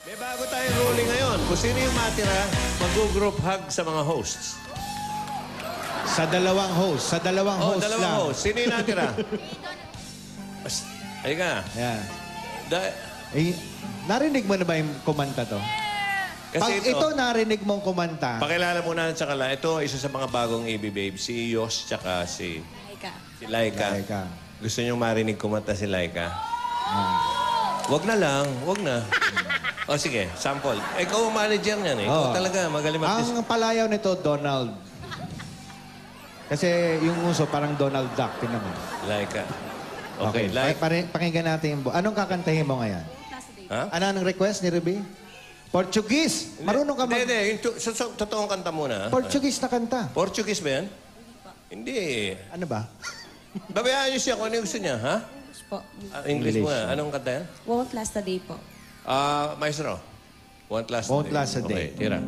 May bago tayong ruling ngayon. Kung sino yung matira, mag-group hug sa mga hosts. Sa dalawang host. Sa dalawang host dalawang lang. host. Sino yung natira? Ay ka. Yan. Da- Eh, narinig mo na ba yung kumanta to? Kasi Pag ito narinig mong kumanta, pakilala muna natin sa kala. Ito, isa sa mga bagong AB Babe. Si Yos, tsaka si Laika. Laika. Gusto niyong marinig kumanta si Laika? Wag na lang. Wag na. O sige, sample. Ikaw ang manager niyan eh. Ikaw Oo. talaga, magaling mag-dis- ang palayaw nito, Donald. Kasi yung uso, parang Donald Duck. Tingnan mo. Laika. Okay, Laika. Pakinggan natin yung... Anong kakantahin mo ngayon? Ha? Ano ang request ni Ruby? Portuguese. Marunong ka mag... Hindi. Yung totoong kanta muna. Portuguese na kanta. Portuguese ba yan? Hindi. Ano ba? Babayaan niyo siya kung ano yung gusto niya, ha? English po. English mo English. Anong kanta yan? Won't last a day po. Maestro. Won't last Won't last a Okay, day. tira.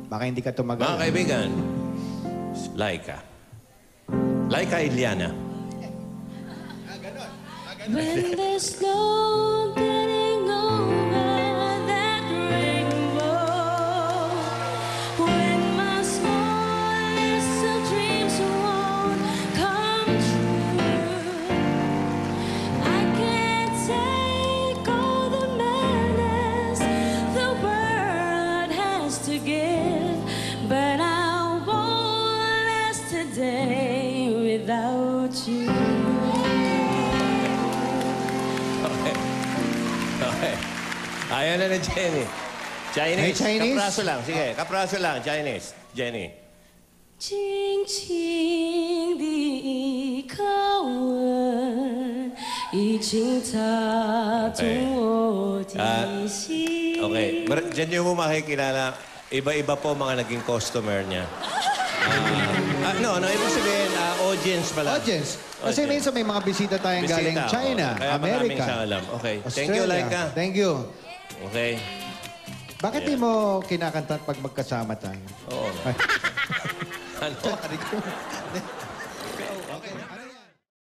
Baka hindi ka tumagal. Mga kaibigan, Laika. Laika Iliana. When there's no getting over that rainbow, when my smallest of dreams won't come true, I can't take all the madness the world has to give, but I won't last a day without you. Okay. Ayaw na Jenny. Chinese. Hey, Chinese? Kapraso lang. Sige, kapraso lang. Chinese. Jenny. 轻轻的一口吻，已经打动我的心。 Okay. Diyan niyo mo makikilala, iba-iba po mga naging customer niya. No, ibig sabihin, audience pala. Audience. Kasi Audience. minsan may mga bisita tayong galing Bisita, China, Kaya maraming Amerika, siyang alam. Okay. Australia. Thank you, Laika. Thank you. Okay. Bakit di mo kinakanta pag magkasama tayo? Oo. Ay. Ano? Okay.